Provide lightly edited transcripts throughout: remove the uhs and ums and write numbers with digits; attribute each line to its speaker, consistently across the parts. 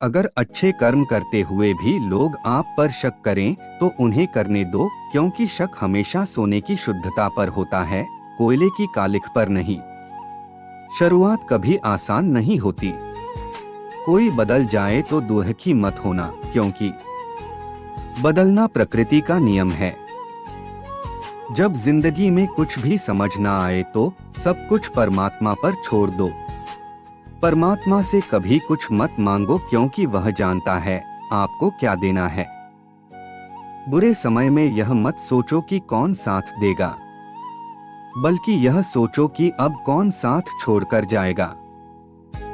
Speaker 1: अगर अच्छे कर्म करते हुए भी लोग आप पर शक करें तो उन्हें करने दो, क्योंकि शक हमेशा सोने की शुद्धता पर होता है, कोयले की कालिख पर नहीं। शुरुआत कभी आसान नहीं होती। कोई बदल जाए तो दुखी मत होना, क्योंकि बदलना प्रकृति का नियम है। जब जिंदगी में कुछ भी समझ ना आए तो सब कुछ परमात्मा पर छोड़ दो। परमात्मा से कभी कुछ मत मांगो, क्योंकि वह जानता है आपको क्या देना है। बुरे समय में यह मत सोचो कि कौन साथ देगा, बल्कि यह सोचो कि अब कौन साथ छोड़कर जाएगा।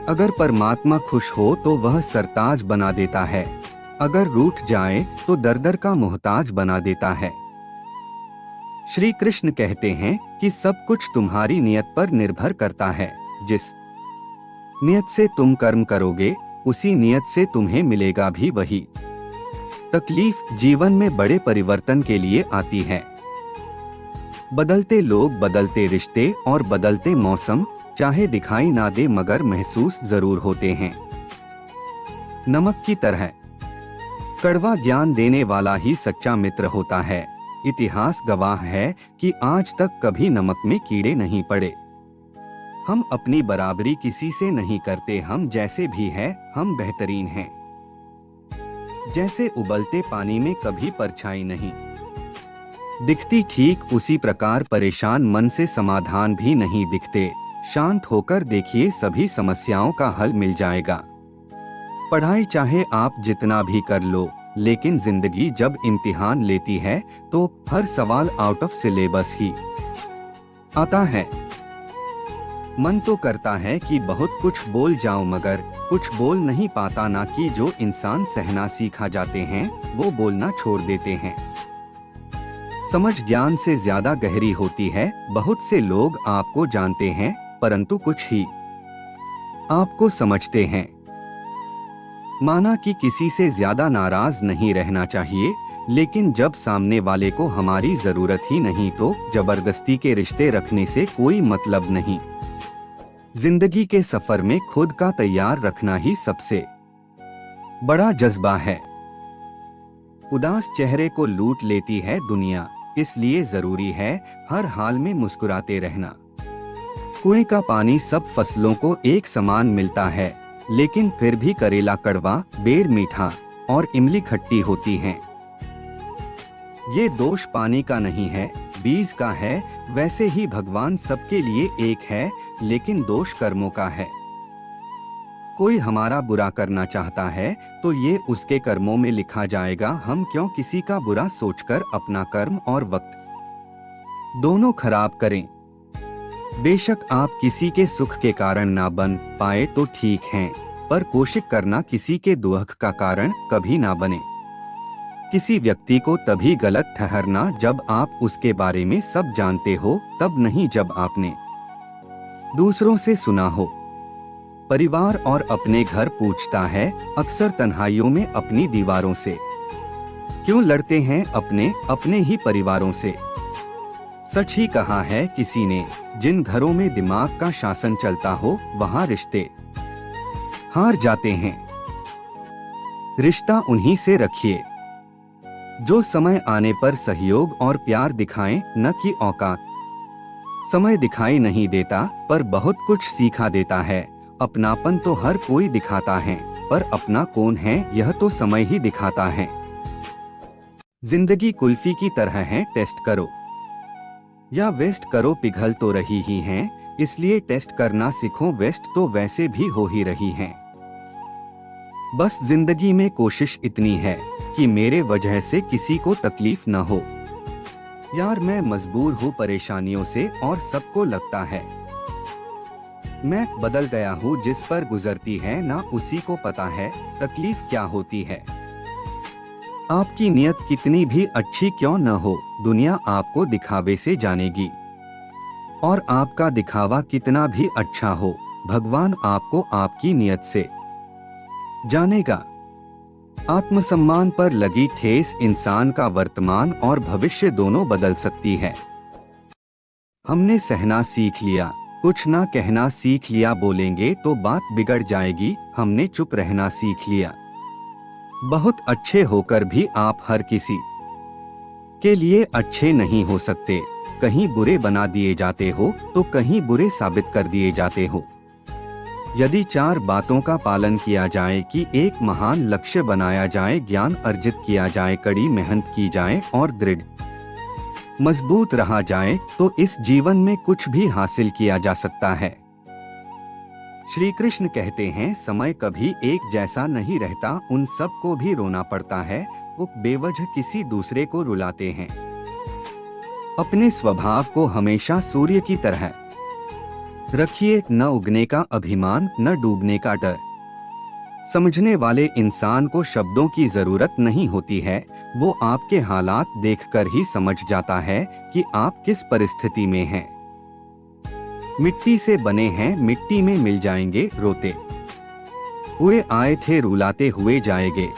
Speaker 1: अगर परमात्मा खुश हो तो वह सरताज बना देता है, अगर रूठ जाए तो दर का मोहताज बना देता है। श्री कृष्ण कहते हैं कि सब कुछ तुम्हारी नियत पर निर्भर करता है। जिस नियत से तुम कर्म करोगे उसी नियत से तुम्हें मिलेगा भी वही। तकलीफ जीवन में बड़े परिवर्तन के लिए आती है। बदलते लोग, बदलते रिश्ते और बदलते मौसम चाहे दिखाई ना दे मगर महसूस जरूर होते हैं। नमक की तरह कड़वा ज्ञान देने वाला ही सच्चा मित्र होता है। इतिहास गवाह है कि आज तक कभी नमक में कीड़े नहीं पड़े। हम अपनी बराबरी किसी से नहीं करते। हम जैसे भी हैं हम बेहतरीन हैं। जैसे उबलते पानी में कभी परछाई नहीं दिखती, ठीक उसी प्रकार परेशान मन से समाधान भी नहीं दिखते। शांत होकर देखिए, सभी समस्याओं का हल मिल जाएगा। पढ़ाई चाहे आप जितना भी कर लो, लेकिन जिंदगी जब इम्तिहान लेती है तो हर सवाल आउट ऑफ सिलेबस ही आता है। मन तो करता है कि बहुत कुछ बोल जाऊं मगर कुछ बोल नहीं पाता। ना कि जो इंसान सहना सीखा जाते हैं वो बोलना छोड़ देते हैं। समझ ज्ञान से ज्यादा गहरी होती है। बहुत से लोग आपको जानते हैं परंतु कुछ ही आपको समझते हैं। माना कि किसी से ज्यादा नाराज नहीं रहना चाहिए, लेकिन जब सामने वाले को हमारी जरूरत ही नहीं तो जबरदस्ती के रिश्ते रखने से कोई मतलब नहीं। जिंदगी के सफर में खुद का तैयार रखना ही सबसे बड़ा जज्बा है। उदास चेहरे को लूट लेती है दुनिया, इसलिए जरूरी है हर हाल में मुस्कुराते रहना। कुएं का पानी सब फसलों को एक समान मिलता है, लेकिन फिर भी करेला कड़वा, बेर मीठा और इमली खट्टी होती हैं। ये दोष पानी का नहीं है, बीज का है। वैसे ही भगवान सबके लिए एक है, लेकिन दोष कर्मों का है। कोई हमारा बुरा करना चाहता है तो ये उसके कर्मों में लिखा जाएगा। हम क्यों किसी का बुरा सोचकर अपना कर्म और वक्त दोनों खराब करें। बेशक आप किसी के सुख के कारण ना बन पाए तो ठीक है, पर कोशिश करना किसी के दुख का कारण कभी ना बने। किसी व्यक्ति को तभी गलत ठहरना जब आप उसके बारे में सब जानते हो, तब नहीं जब आपने दूसरों से सुना हो। परिवार और अपने घर पूछता है अक्सर तन्हाइयों में अपनी दीवारों से। क्यों लड़ते हैं अपने अपने ही परिवारों से। सच ही कहा है किसी ने, जिन घरों में दिमाग का शासन चलता हो वहां रिश्ते हार जाते हैं। रिश्ता उन्हीं से रखिए जो समय आने पर सहयोग और प्यार दिखाएं, न कि औकात। समय दिखाई नहीं देता पर बहुत कुछ सिखा देता है। अपनापन तो हर कोई दिखाता है, पर अपना कौन है यह तो समय ही दिखाता है। जिंदगी कुल्फी की तरह है, टेस्ट करो या वेस्ट करो, पिघल तो रही ही हैं, इसलिए टेस्ट करना सीखो। वेस्ट तो वैसे भी हो ही रही हैं। बस जिंदगी में कोशिश इतनी है कि मेरे वजह से किसी को तकलीफ न हो। यार मैं मजबूर हूँ परेशानियों से और सबको लगता है मैं बदल गया हूँ। जिस पर गुजरती है ना उसी को पता है तकलीफ क्या होती है। आपकी नियत कितनी भी अच्छी क्यों न हो, दुनिया आपको दिखावे से जानेगी। और आपका दिखावा कितना भी अच्छा हो, भगवान आपको आपकी नियत से जानेगा। आत्मसम्मान पर लगी ठेस इंसान का वर्तमान और भविष्य दोनों बदल सकती है। हमने सहना सीख लिया, कुछ ना कहना सीख लिया, बोलेंगे तो बात बिगड़ जाएगी, हमने चुप रहना सीख लिया। बहुत अच्छे होकर भी आप हर किसी के लिए अच्छे नहीं हो सकते। कहीं बुरे बना दिए जाते हो तो कहीं बुरे साबित कर दिए जाते हो। यदि 4 बातों का पालन किया जाए कि एक महान लक्ष्य बनाया जाए, ज्ञान अर्जित किया जाए, कड़ी मेहनत की जाए और दृढ़ मजबूत रहा जाए, तो इस जीवन में कुछ भी हासिल किया जा सकता है। श्री कृष्ण कहते हैं, समय कभी एक जैसा नहीं रहता, उन सब को भी रोना पड़ता है, वो बेवजह किसी दूसरे को रुलाते हैं। अपने स्वभाव को हमेशा सूर्य की तरह रखिए, न उगने का अभिमान, न डूबने का डर। समझने वाले इंसान को शब्दों की जरूरत नहीं होती है, वो आपके हालात देखकर ही समझ जाता है कि आप किस परिस्थिति में हैं। मिट्टी से बने हैं, मिट्टी में मिल जाएंगे, रोते हुए आए थे, रुलाते हुए जाएंगे।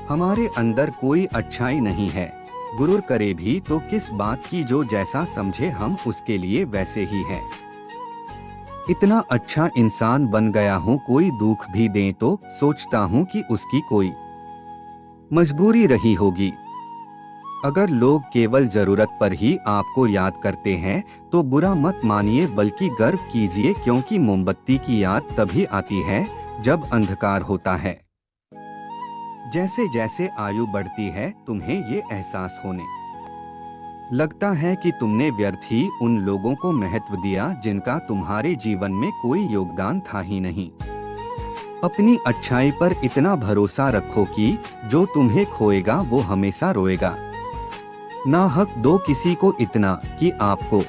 Speaker 1: हमारे अंदर कोई अच्छाई नहीं है, गुरूर करे भी तो किस बात की, जो जैसा समझे हम उसके लिए वैसे ही है। इतना अच्छा इंसान बन गया हूँ, कोई दुख भी दे तो सोचता हूँ कि उसकी कोई मजबूरी रही होगी। अगर लोग केवल जरूरत पर ही आपको याद करते हैं तो बुरा मत मानिए, बल्कि गर्व कीजिए, क्योंकि मोमबत्ती की याद तभी आती है जब अंधकार होता है। जैसे जैसे आयु बढ़ती है, तुम्हें ये एहसास होने लगता है कि तुमने व्यर्थ ही उन लोगों को महत्व दिया जिनका तुम्हारे जीवन में कोई योगदान था ही नहीं। अपनी अच्छाई पर इतना भरोसा रखो कि जो तुम्हें खोएगा वो हमेशा रोएगा। ना हक दो किसी को इतना कि आपको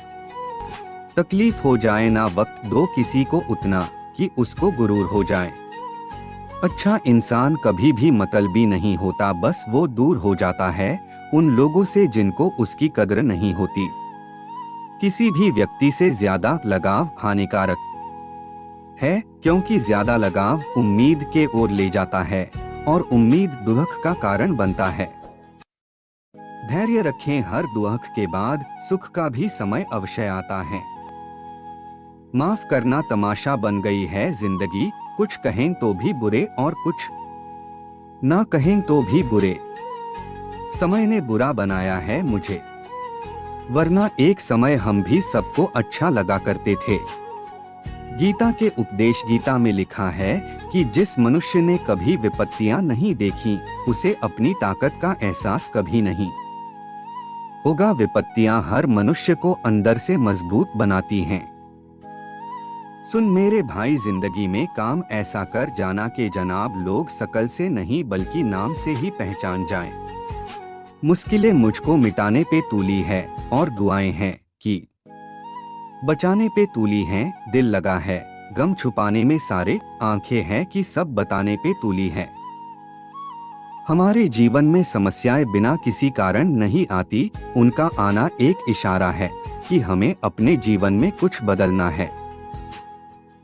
Speaker 1: तकलीफ हो जाए, ना वक्त दो किसी को उतना कि उसको गुरूर हो जाए। अच्छा इंसान कभी भी मतलबी नहीं होता, बस वो दूर हो जाता है उन लोगों से जिनको उसकी कदर नहीं होती। किसी भी व्यक्ति से ज्यादा लगाव हानिकारक है, क्योंकि ज्यादा लगाव उम्मीद के ओर ले जाता है और उम्मीद दुख का कारण बनता है। धैर्य रखें, हर दुख के बाद सुख का भी समय अवश्य आता है। माफ करना तमाशा बन गई है जिंदगी, कुछ कहें तो भी बुरे और कुछ ना कहें तो भी बुरे। समय ने बुरा बनाया है मुझे, वरना एक समय हम भी सबको अच्छा लगा करते थे। गीता के उपदेश गीता में लिखा है कि जिस मनुष्य ने कभी विपत्तियां नहीं देखी, उसे अपनी ताकत का एहसास कभी नहीं होगा। विपत्तियां हर मनुष्य को अंदर से मजबूत बनाती हैं। सुन मेरे भाई, जिंदगी में काम ऐसा कर जाना कि जनाब लोग शकल से नहीं बल्कि नाम से ही पहचान जाएं। मुश्किलें मुझको मिटाने पे तूली है और दुआएं हैं कि बचाने पे तूली हैं। दिल लगा है गम छुपाने में सारे, आंखें हैं कि सब बताने पे तूली है। हमारे जीवन में समस्याएं बिना किसी कारण नहीं आती, उनका आना एक इशारा है कि हमें अपने जीवन में कुछ बदलना है।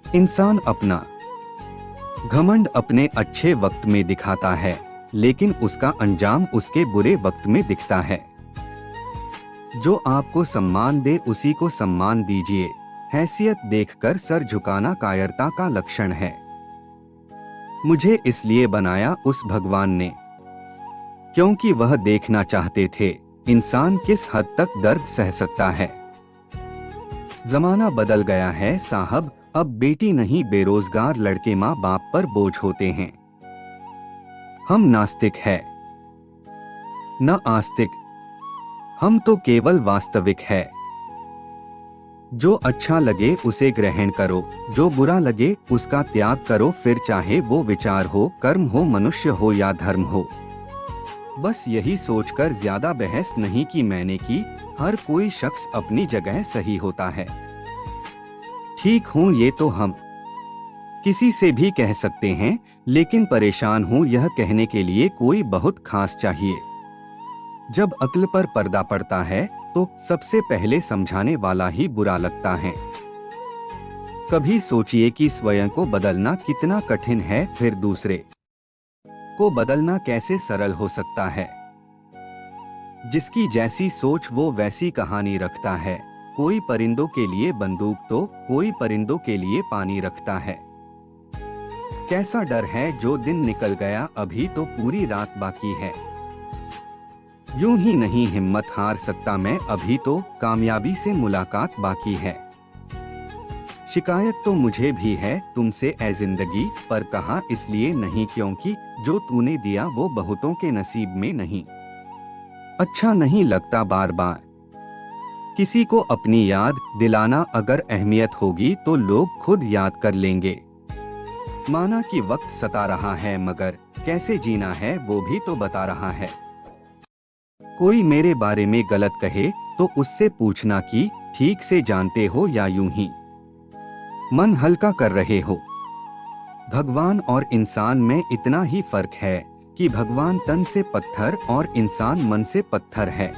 Speaker 1: इंसान अपना घमंड अपने अच्छे वक्त में दिखाता है, लेकिन उसका अंजाम उसके बुरे वक्त में दिखता है। जो आपको सम्मान दे उसी को सम्मान दीजिए। हैसियत देखकर सर झुकाना कायरता का लक्षण है। मुझे इसलिए बनाया उस भगवान ने क्योंकि वह देखना चाहते थे इंसान किस हद तक दर्द सह सकता है। जमाना बदल गया है साहब, अब बेटी नहीं बेरोजगार लड़के माँ बाप पर बोझ होते हैं। हम नास्तिक है न आस्तिक, हम तो केवल वास्तविक है। जो अच्छा लगे उसे ग्रहण करो, जो बुरा लगे उसका त्याग करो, फिर चाहे वो विचार हो, कर्म हो, मनुष्य हो या धर्म हो। बस यही सोचकर ज्यादा बहस नहीं की मैंने की, हर कोई शख्स अपनी जगह सही होता है। ठीक हूँ ये तो हम किसी से भी कह सकते हैं, लेकिन परेशान हूँ यह कहने के लिए कोई बहुत खास चाहिए। जब अक्ल पर पर्दा पड़ता है तो सबसे पहले समझाने वाला ही बुरा लगता है। कभी सोचिए कि स्वयं को बदलना कितना कठिन है, फिर दूसरे को बदलना कैसे सरल हो सकता है। जिसकी जैसी सोच वो वैसी कहानी रखता है, कोई परिंदों के लिए बंदूक तो कोई परिंदों के लिए पानी रखता है। कैसा डर है जो दिन निकल गया, अभी तो पूरी रात बाकी है। यूं ही नहीं हिम्मत हार सकता मैं, अभी तो कामयाबी से मुलाकात बाकी है। शिकायत तो मुझे भी है तुमसे ए जिंदगी, पर कहा इसलिए नहीं क्योंकि जो तूने दिया वो बहुतों के नसीब में नहीं। अच्छा नहीं लगता बार बार किसी को अपनी याद दिलाना, अगर अहमियत होगी तो लोग खुद याद कर लेंगे। माना कि वक्त सता रहा है मगर कैसे जीना है वो भी तो बता रहा है। कोई मेरे बारे में गलत कहे तो उससे पूछना कि ठीक से जानते हो या यूं ही मन हल्का कर रहे हो। भगवान और इंसान में इतना ही फर्क है कि भगवान तन से पत्थर और इंसान मन से पत्थर है।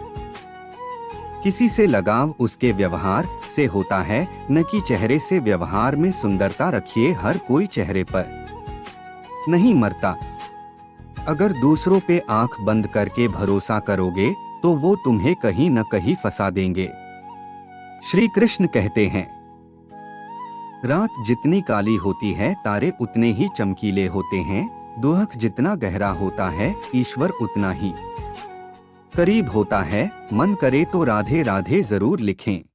Speaker 1: किसी से लगाव उसके व्यवहार से होता है, न कि चेहरे से। व्यवहार में सुंदरता रखिए, हर कोई चेहरे पर नहीं मरता। अगर दूसरों पे आंख बंद करके भरोसा करोगे तो वो तुम्हें कहीं न कहीं फंसा देंगे। श्री कृष्ण कहते हैं, रात जितनी काली होती है तारे उतने ही चमकीले होते हैं। दुख जितना गहरा होता है ईश्वर उतना ही करीब होता है। मन करे तो राधे राधे जरूर लिखें।